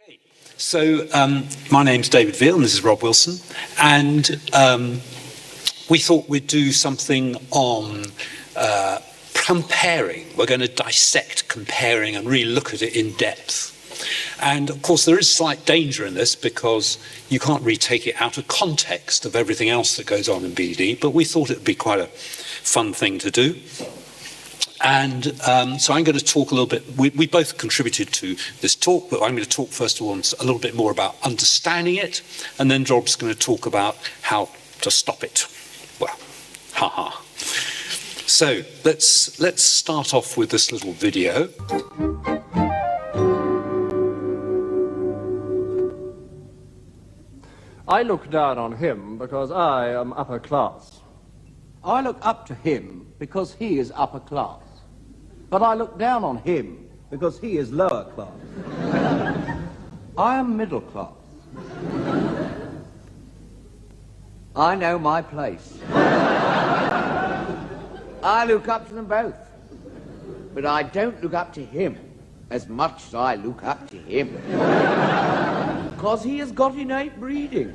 Okay, so my name's David Veale and this is Rob Willson, and we thought we'd do something on comparing. We're going to dissect comparing and really look at it in depth. And of course there is slight danger in this because you can't really take it out of context of everything else that goes on in BDD, but we thought it would be quite a fun thing to do. And so I'm going to talk a little bit, we both contributed to this talk, but I'm going to talk first of all a little bit more about understanding it, and then Rob's going to talk about how to stop it. Well, haha. So let's start off with this little video. I look down on him because I am upper class. I look up to him because he is upper class. But I look down on him because he is lower class. I am middle class. I know my place. I look up to them both. But I don't look up to him as much as I look up to him. Because he has got innate breeding.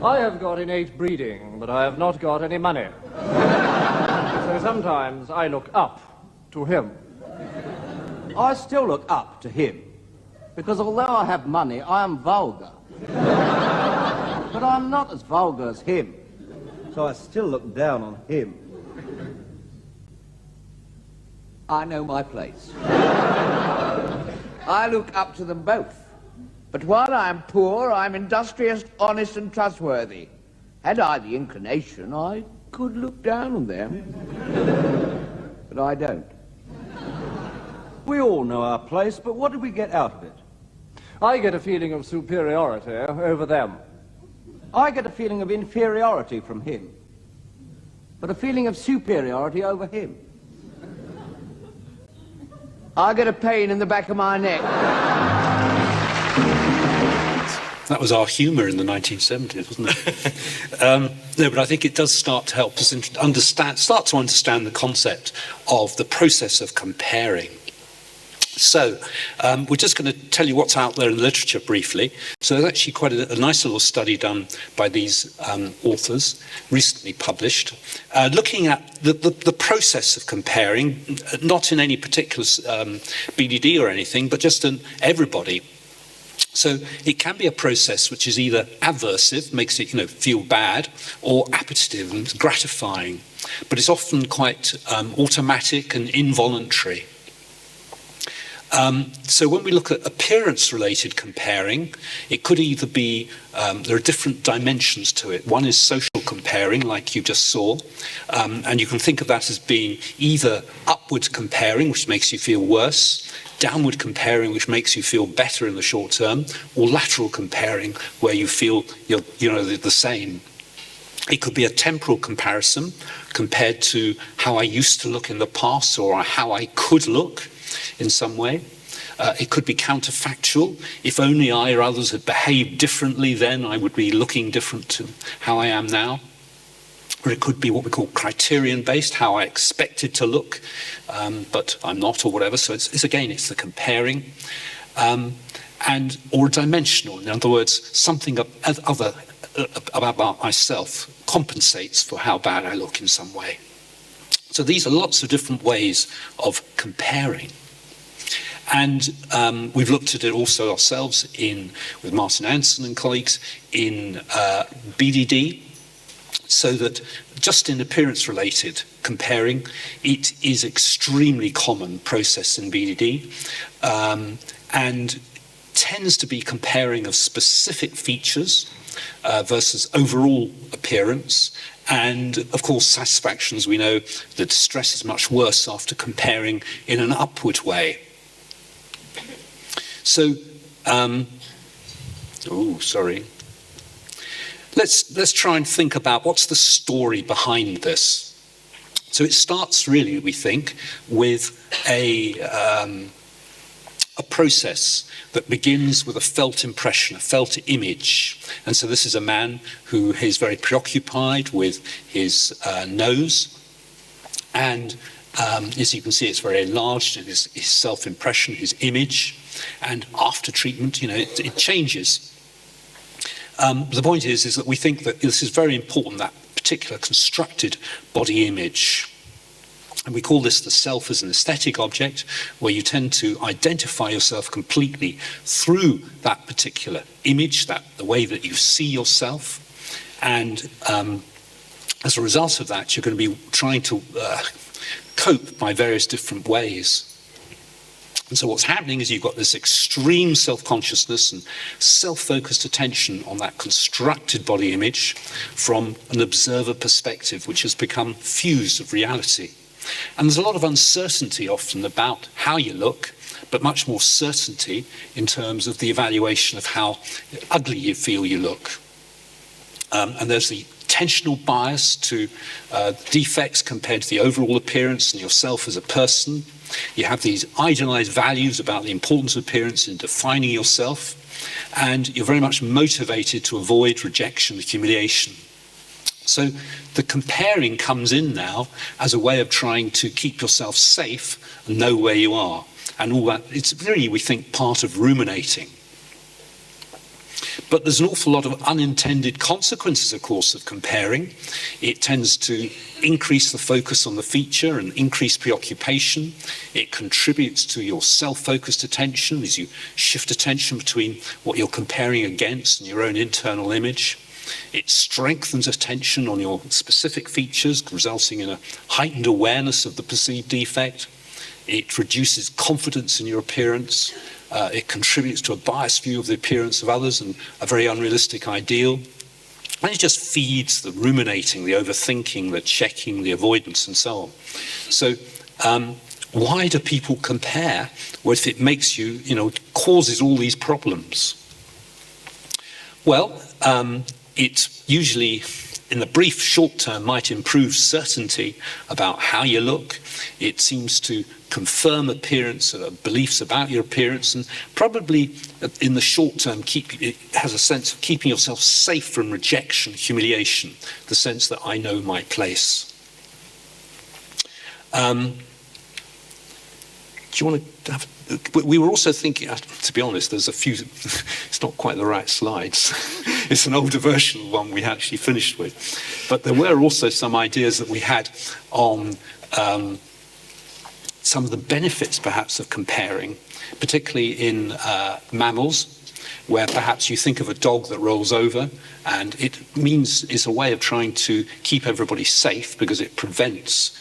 I have got innate breeding, but I have not got any money. So sometimes I look up to him. I still look up to him, because although I have money, I am vulgar. But I'm not as vulgar as him, so I still look down on him. I know my place. I look up to them both. But while I am poor, I'm industrious, honest and trustworthy. Had I the inclination, I could look down on them. But I don't. We all know our place, but what do we get out of it? I get a feeling of superiority over them. I get a feeling of inferiority from him, but a feeling of superiority over him. I get a pain in the back of my neck. That was our humour in the 1970s, wasn't it? No, but I think it does start to help us start to understand the concept of the process of comparing. So we're just going to tell you what's out there in the literature briefly. So there's actually quite a nice little study done by these authors, recently published, looking at the process of comparing, not in any particular BDD or anything, but just in everybody. So it can be a process which is either aversive, makes it feel bad, or appetitive and gratifying, but it's often quite automatic and involuntary. So when we look at appearance-related comparing, it could either be, there are different dimensions to it. One is social comparing, like you just saw, and you can think of that as being either upward comparing, which makes you feel worse, downward comparing, which makes you feel better in the short term, or lateral comparing, where you feel you're the same. It could be a temporal comparison compared to how I used to look in the past or how I could look in some way. It could be counterfactual. If only I or others had behaved differently then, I would be looking different to how I am now. Or it could be what we call criterion-based, how I expected to look, but I'm not, or whatever. So it's the comparing. Or dimensional. In other words, something other about myself compensates for how bad I look in some way. So these are lots of different ways of comparing. And we've looked at it also ourselves with Martin Anson and colleagues in BDD, so that just in appearance-related comparing, it is extremely common process in BDD, and tends to be comparing of specific features versus overall appearance. And of course, satisfaction, as we know, the distress is much worse after comparing in an upward way. So, Let's try and think about what's the story behind this. So it starts really, we think, with a process that begins with a felt impression, a felt image. And so this is a man who is very preoccupied with his nose, and As you can see, it's very enlarged in his self-impression, his image, and after treatment, it changes. The point is that we think that this is very important, that particular constructed body image. And we call this the self as an aesthetic object, where you tend to identify yourself completely through that particular image, the way that you see yourself. And as a result of that, you're going to be trying to cope by various different ways. And so what's happening is you've got this extreme self-consciousness and self-focused attention on that constructed body image from an observer perspective, which has become fused of reality. And there's a lot of uncertainty often about how you look, but much more certainty in terms of the evaluation of how ugly you feel you look. And there's the attentional bias to defects compared to the overall appearance and yourself as a person. You have these idealized values about the importance of appearance in defining yourself, and you're very much motivated to avoid rejection and humiliation. So the comparing comes in now as a way of trying to keep yourself safe and know where you are. And all that, it's really, we think, part of ruminating. But there's an awful lot of unintended consequences, of course, of comparing. It tends to increase the focus on the feature and increase preoccupation. It contributes to your self-focused attention as you shift attention between what you're comparing against and your own internal image. It strengthens attention on your specific features, resulting in a heightened awareness of the perceived defect. It reduces confidence in your appearance. It contributes to a biased view of the appearance of others and a very unrealistic ideal. And it just feeds the ruminating, the overthinking, the checking, the avoidance, and so on. So why do people compare? Well, if it makes you, causes all these problems? Well, it usually, in the brief short term, might improve certainty about how you look. It seems to confirm appearance, beliefs about your appearance, and probably in the short term it has a sense of keeping yourself safe from rejection, humiliation, the sense that I know my place. Do you want to have... We were also thinking, to be honest, there's a few... It's not quite the right slides. It's an older version of one we actually finished with. But there were also some ideas that we had on some of the benefits, perhaps, of comparing, particularly in mammals, where perhaps you think of a dog that rolls over, and it's a way of trying to keep everybody safe because it prevents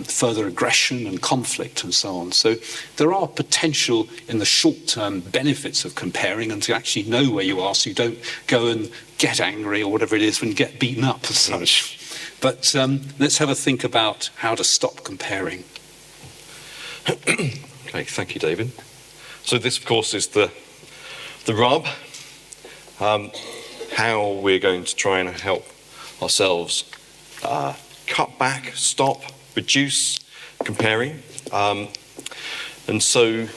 further aggression and conflict and so on. So there are potential in the short-term benefits of comparing and to actually know where you are so you don't go and get angry or whatever it is and get beaten up as such. But let's have a think about how to stop comparing. Okay, thank you, David. So this, of course, is the rub. How we're going to try and help ourselves cut back, stop, reduce comparing. And so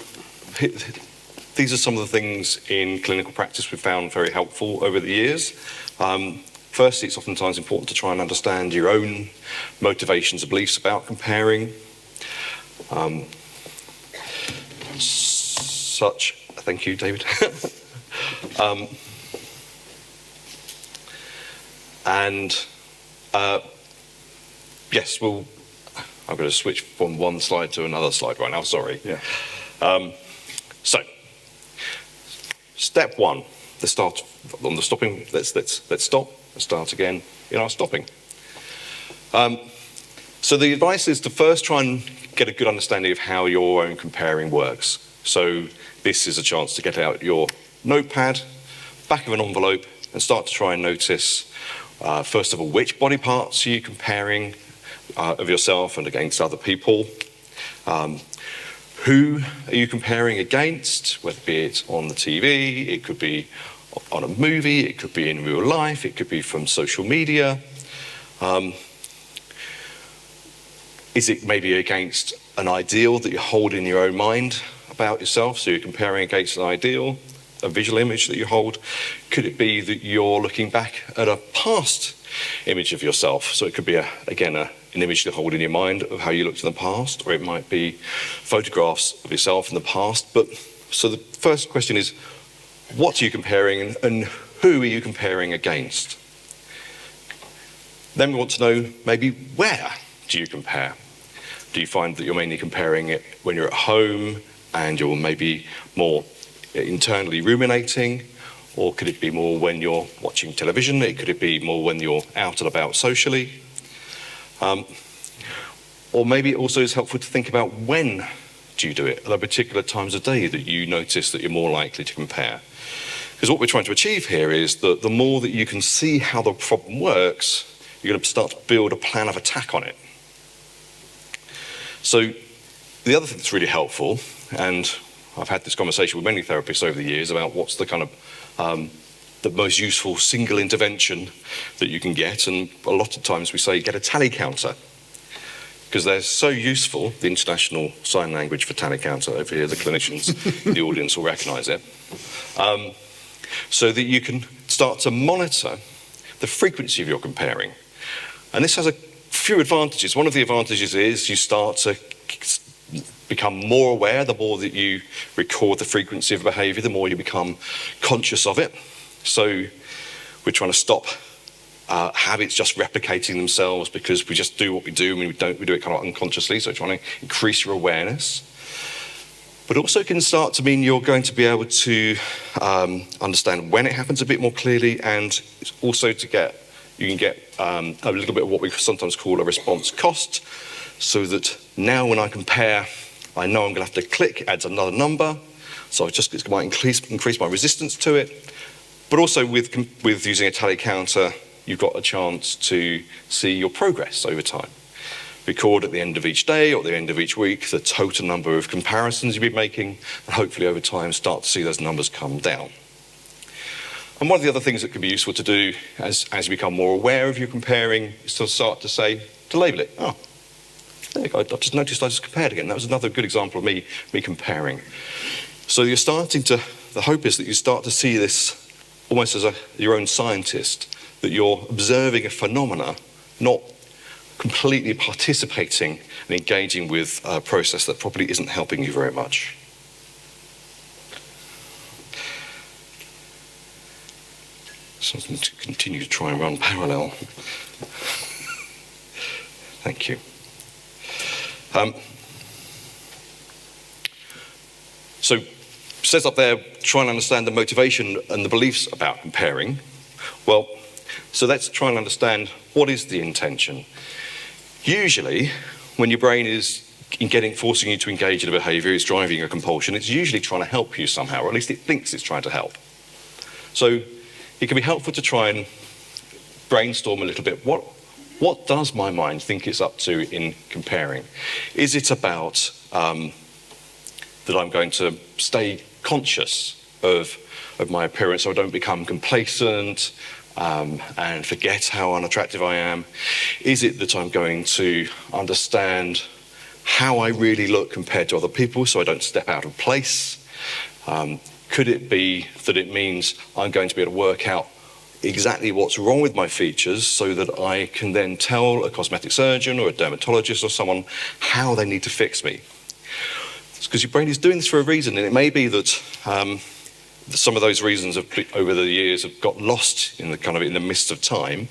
these are some of the things in clinical practice we've found very helpful over the years. Firstly, it's oftentimes important to try and understand your own motivations and beliefs about comparing. Thank you, David. Yes, I'm going to switch from one slide to another slide right now, sorry. Yeah. So, step one, let's start on the stopping, let's stop, let's start again in our stopping. So the advice is to first try and get a good understanding of how your own comparing works. So this is a chance to get out your notepad, back of an envelope, and start to try and notice, first of all, which body parts are you comparing of yourself and against other people? Who are you comparing against, whether it be on the TV, it could be on a movie, it could be in real life, it could be from social media. Is it maybe against an ideal that you hold in your own mind about yourself? So you're comparing against an ideal, a visual image that you hold. Could it be that you're looking back at a past image of yourself? So it could be, again, an an image to hold in your mind of how you looked in the past, or it might be photographs of yourself in the past. But so the first question is, what are you comparing, and who are you comparing against? Then we want to know, maybe, where do you compare? Do you find that you're mainly comparing it when you're at home and you're maybe more internally ruminating? Or could it be more when you're watching television? Could it be more when you're out and about socially? Or maybe it also is helpful to think about, when do you do it? Are there particular times of day that you notice that you're more likely to compare? Because what we're trying to achieve here is that the more that you can see how the problem works, you're going to start to build a plan of attack on it. So the other thing that's really helpful, and I've had this conversation with many therapists over the years about what's the kind of the most useful single intervention that you can get, and a lot of times we say get a tally counter, because they're so useful. The International Sign Language for tally counter over here, the clinicians in the audience will recognise it, so that you can start to monitor the frequency of your comparing. And this has a few advantages. One of the advantages is you start to become more aware. The more that you record the frequency of behaviour, the more you become conscious of it. So we're trying to stop habits just replicating themselves because we just do what we do, and we do it kind of unconsciously. So trying to increase your awareness. But also can start to mean you're going to be able to understand when it happens a bit more clearly, and also you can get a little bit of what we sometimes call a response cost, so that now when I compare, I know I'm going to have to click, adds another number, so it might increase my resistance to it. But also with using a tally counter, you've got a chance to see your progress over time. Record at the end of each day or at the end of each week the total number of comparisons you've been making, and hopefully over time start to see those numbers come down. And one of the other things that can be useful to do as you become more aware of your comparing is to start to label it. Oh, there you go, I've just noticed I just compared again. That was another good example of me comparing. So you're starting to, the hope is that you start to see this almost as your own scientist, that you're observing a phenomena, not completely participating and engaging with a process that probably isn't helping you very much. So I'm going to continue to try and run parallel. Thank you. So it says up there, try and understand the motivation and the beliefs about comparing. Well, so let's try and understand, what is the intention? Usually, when your brain is forcing you to engage in a behaviour, it's driving a compulsion, it's usually trying to help you somehow, or at least it thinks it's trying to help. So it can be helpful to try and brainstorm a little bit. What does my mind think it's up to in comparing? Is it about that I'm going to stay conscious of my appearance so I don't become complacent and forget how unattractive I am? Is it that I'm going to understand how I really look compared to other people so I don't step out of place? Could it be that it means I'm going to be able to work out exactly what's wrong with my features so that I can then tell a cosmetic surgeon or a dermatologist or someone how they need to fix me? It's because your brain is doing this for a reason, and it may be that some of those reasons over the years have got lost in the mist of time.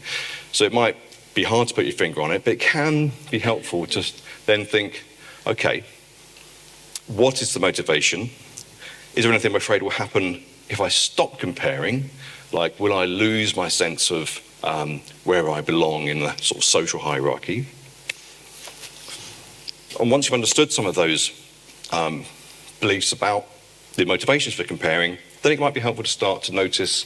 So it might be hard to put your finger on it, but it can be helpful to then think, okay, what is the motivation? Is there anything I'm afraid will happen if I stop comparing? Like, will I lose my sense of where I belong in the sort of social hierarchy? And once you've understood some of those beliefs about the motivations for comparing, then it might be helpful to start to notice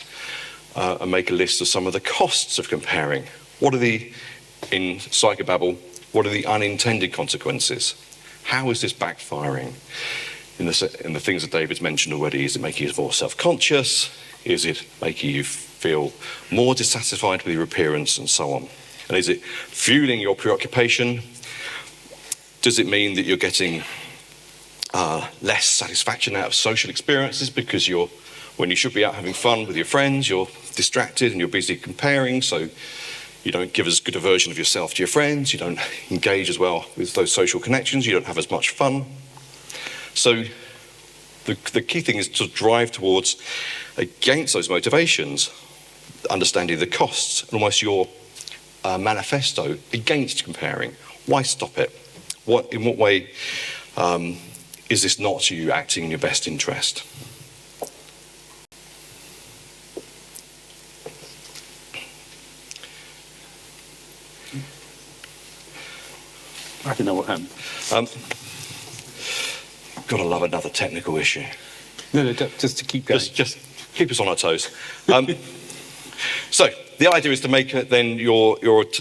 and make a list of some of the costs of comparing. What are in psychobabble, what are the unintended consequences? How is this backfiring? In the things that David's mentioned already, is it making you more self-conscious? Is it making you feel more dissatisfied with your appearance, and so on? And is it fueling your preoccupation? Does it mean that you're getting less satisfaction out of social experiences because when you should be out having fun with your friends, you're distracted and you're busy comparing, so You don't give as good a version of yourself to your friends. You don't engage as well with those social connections. You don't have as much fun. So the key thing is to drive towards, against those motivations, understanding the costs, and almost your manifesto against comparing. Why stop it? In what way is this not you acting in your best interest? I don't know what happened. Gotta love another technical issue. No, just to keep going. Just keep us on our toes. So the idea is to make then your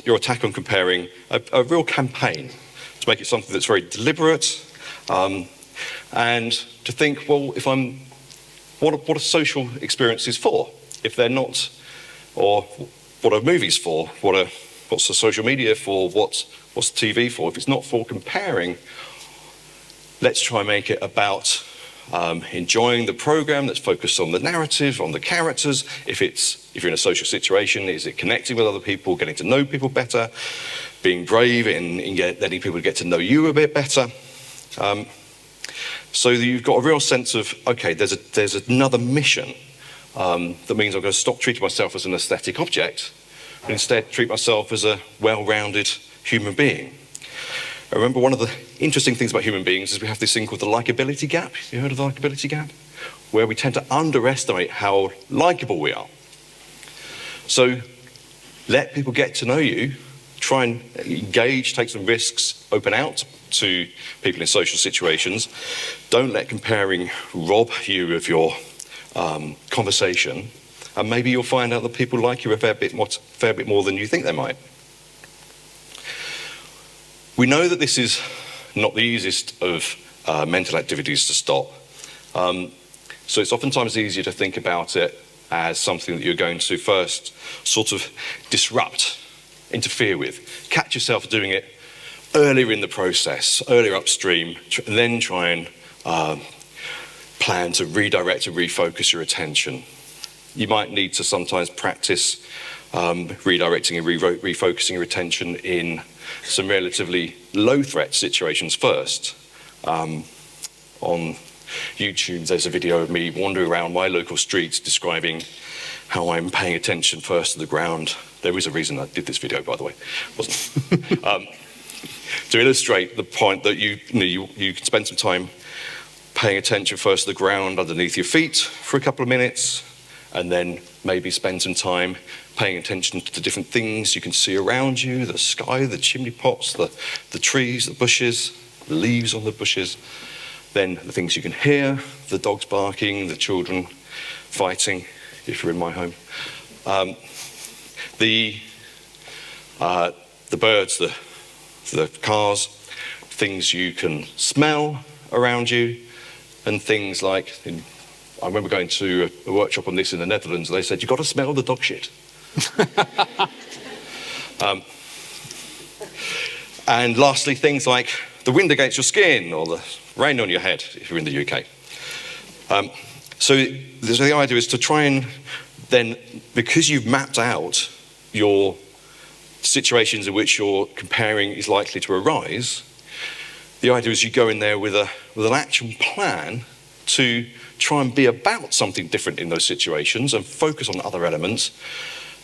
attack on comparing a real campaign, to make it something that's very deliberate, and to think, well, if I'm, what are social experiences for? If they're not, or what are movies for? What's the social media for? What's the TV for? If it's not for comparing, let's try and make it about enjoying the program that's focused on the narrative, on the characters. If you're in a social situation, is it connecting with other people, getting to know people better, being brave in letting people get to know you a bit better? So that you've got a real sense of, okay, there's another mission that means I'm going to stop treating myself as an aesthetic object and instead treat myself as a well-rounded human being. I remember one of the interesting things about human beings is we have this thing called the likability gap. You heard of the likability gap? Where we tend to underestimate how likable we are. So let people get to know you, try and engage, take some risks, open out to people in social situations. Don't let comparing rob you of your conversation, and maybe you'll find out that people like you a fair bit more than you think they might. We know that this is not the easiest of mental activities to stop. So it's oftentimes easier to think about it as something that you're going to first sort of disrupt, interfere with. Catch yourself doing it earlier in the process, earlier upstream, and then try and plan to redirect and refocus your attention. You might need to sometimes practice redirecting and refocusing your attention in some relatively low-threat situations first. On YouTube, there's a video of me wandering around my local streets describing how I'm paying attention first to the ground. There is a reason I did this video, by the way. Wasn't to illustrate the point that you can spend some time paying attention first to the ground underneath your feet for a couple of minutes, and then maybe spend some time paying attention to the different things you can see around you, the sky, the chimney pots, the trees, the bushes, the leaves on the bushes, then the things you can hear, the dogs barking, the children fighting, if you're in my home, the birds, the cars, things you can smell around you, and things like, I remember going to a workshop on this in the Netherlands, and they said, you've got to smell the dog shit. And lastly, things like the wind against your skin or the rain on your head, if you're in the UK. So the idea is to try and then, because you've mapped out your situations in which your comparing is likely to arise, the idea is you go in there with an action plan to try and be about something different in those situations and focus on other elements,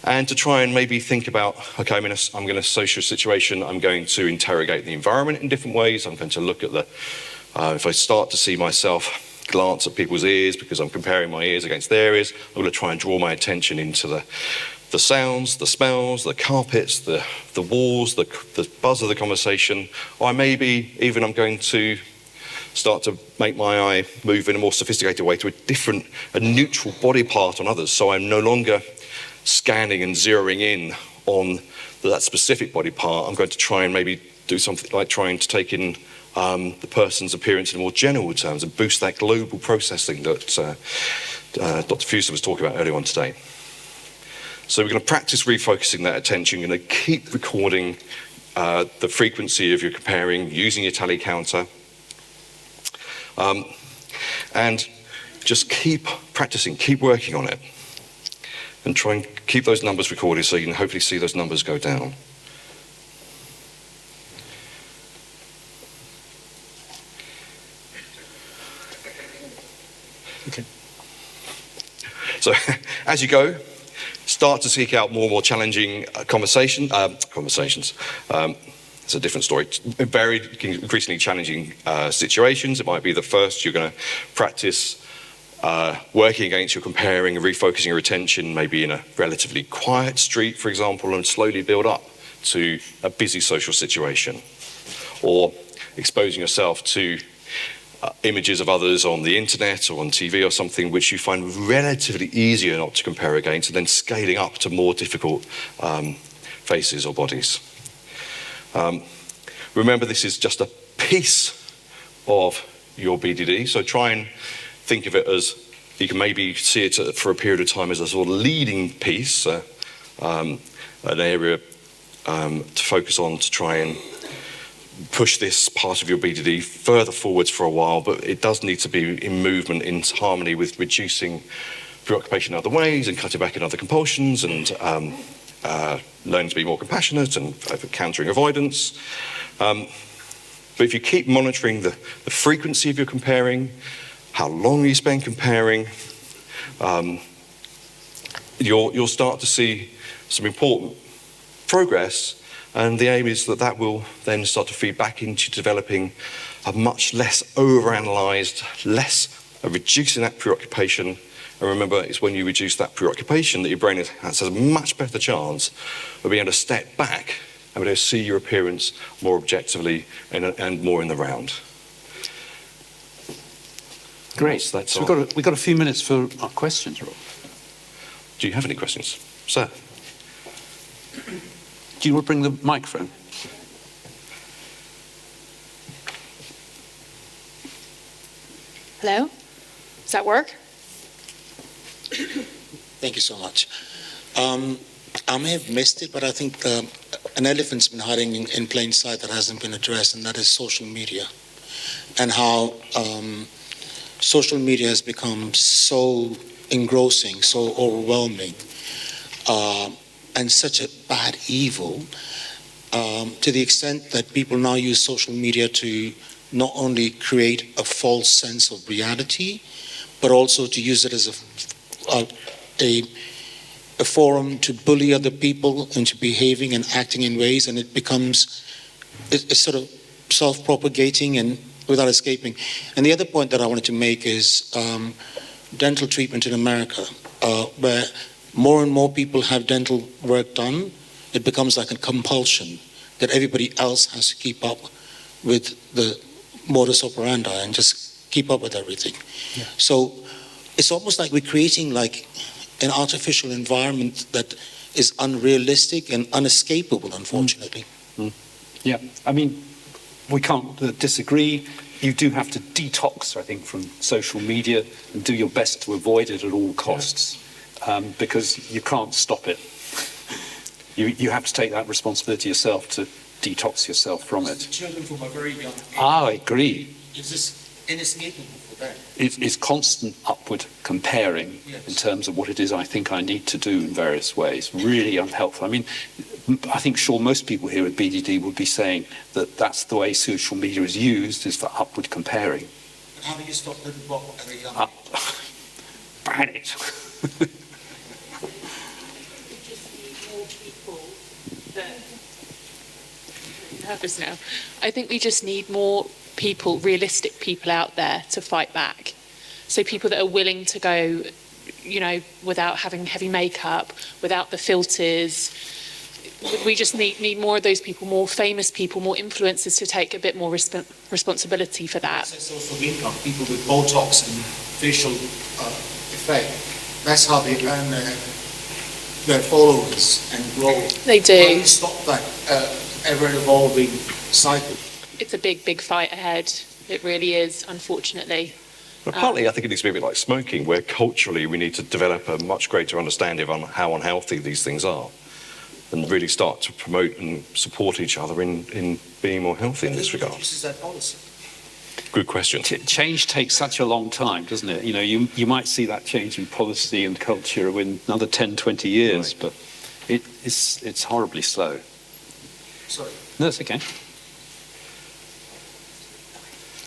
and to try and maybe think about, okay, I'm in a social situation, I'm going to interrogate the environment in different ways, I'm going to look at if I start to see myself glance at people's ears because I'm comparing my ears against their ears, I'm going to try and draw my attention into the sounds, the smells, the carpets, the walls, the buzz of the conversation, or maybe even I'm going to start to make my eye move in a more sophisticated way to a neutral body part on others, so I'm no longer scanning and zeroing in on that specific body part. I'm going to try and maybe do something like trying to take in the person's appearance in more general terms and boost that global processing that Dr. Fuser was talking about earlier on today. So we're going to practice refocusing that attention, we're going to keep recording the frequency of your comparing, using your tally counter, and just keep practicing, keep working on it. And try and keep those numbers recorded so you can hopefully see those numbers go down. Okay. So as you go, start to seek out more and more challenging conversations. It's a different story. Very increasingly challenging situations. It might be that first you're going to practice working against your comparing and refocusing your attention, maybe in a relatively quiet street, for example, and slowly build up to a busy social situation. Or exposing yourself to images of others on the internet or on TV or something which you find relatively easier not to compare against, and then scaling up to more difficult faces or bodies. Remember, this is just a piece of your BDD, so try and think of it as, you can maybe see it for a period of time as a sort of leading piece, an area to focus on to try and push this part of your BDD further forwards for a while, but it does need to be in movement, in harmony with reducing preoccupation in other ways and cutting back in other compulsions, and learning to be more compassionate and countering avoidance. But if you keep monitoring the frequency of your comparing, how long you spend comparing, you'll start to see some important progress, and the aim is that that will then start to feed back into developing a much less overanalyzed, reducing that preoccupation. And remember, it's when you reduce that preoccupation that your brain has a much better chance of being able to step back and be able to see your appearance more objectively and more in the round. Great. So we've got a few minutes for our questions, Rob. Do you have any questions, sir? Do you want to bring the microphone? Hello? Does that work? Thank you so much. I may have missed it, but I think an elephant's been hiding in plain sight that hasn't been addressed, and that is social media, and how social media has become so engrossing, so overwhelming, and such a bad evil, to the extent that people now use social media to not only create a false sense of reality, but also to use it as a forum to bully other people into behaving and acting in ways, and it becomes it's sort of self-propagating and without escaping. And the other point that I wanted to make is dental treatment in America, where more and more people have dental work done. It becomes like a compulsion that everybody else has to keep up with the modus operandi and just keep up with everything. Yeah. So it's almost like we're creating like an artificial environment that is unrealistic and unescapable, unfortunately. Yeah, I mean, we can't disagree. You do have to detox, I think, from social media and do your best to avoid it at all costs, because you can't stop it. You have to take that responsibility yourself to detox yourself from it. Children from a very young age. I agree. It's just inescapable for them. It's constant upward comparing in terms of what it is I think I need to do in various ways. Really unhelpful. I mean, I think sure most people here at BDD would be saying that that's the way social media is used, is for upward comparing. But how do you stop little Bob at a young age? Ban it. Nervous now. I think we just need more people, realistic people out there to fight back. So people that are willing to go, you know, without having heavy makeup, without the filters. We just need more of those people, more famous people, more influencers to take a bit more responsibility for that. Social income, people with Botox and facial effect. That's how they earn their followers and grow. They do. How do you stop that ever-evolving cycle? It's a big, big fight ahead. It really is, unfortunately. But partly I think it needs to be a bit like smoking, where culturally we need to develop a much greater understanding of how unhealthy these things are, and really start to promote and support each other in being more healthy in this regard. This is that policy. Good question. Change takes such a long time, doesn't it? You know, you might see that change in policy and culture in another 10, 20 years, but it's horribly slow. Sorry. No, that's okay.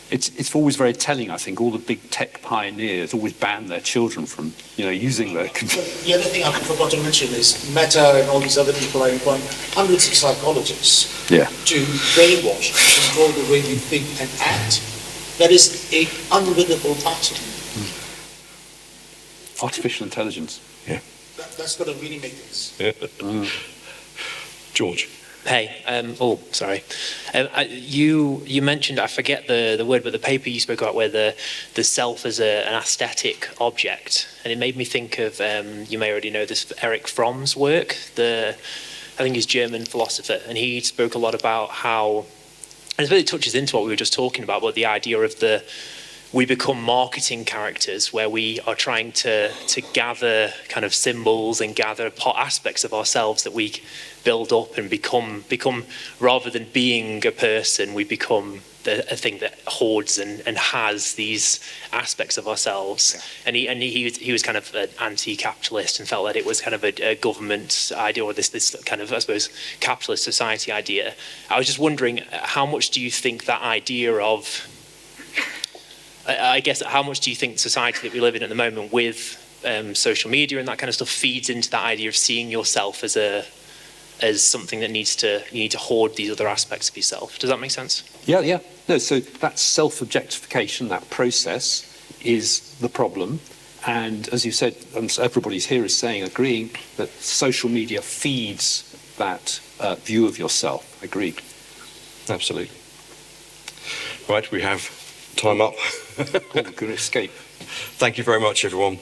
It's always very telling, I think. All the big tech pioneers always ban their children from, using their computers. The other thing I forgot to mention is Meta and all these other people are employing hundreds of psychologists to brainwash and control the way we think and act. That is an unwinnable pattern. Artificial intelligence. Yeah. That's going to really make this. Yeah. George. Hey, sorry. You mentioned, I forget the word, but the paper you spoke about where the self as an aesthetic object, and it made me think of, you may already know this, Erich Fromm's work, I think he's a German philosopher, and he spoke a lot about how, and it really touches into what we were just talking about the idea of we become marketing characters where we are trying to gather kind of symbols and gather aspects of ourselves that we build up and become rather than being a person, we become a thing that hoards and has these aspects of ourselves. Yeah. And he was kind of an anti-capitalist and felt that it was kind of a government idea, or this kind of, I suppose, capitalist society idea. I was just wondering, how much do you think that idea of, I guess, how much do you think the society that we live in at the moment with social media and that kind of stuff feeds into that idea of seeing yourself as something that you need to hoard these other aspects of yourself? Does that make sense? Yeah. No, so that self-objectification, that process, is the problem. And as you said, everybody's here is saying, agreeing, that social media feeds that view of yourself. Agreed. Absolutely. Right, we have time up. Good escape. Thank you very much, everyone.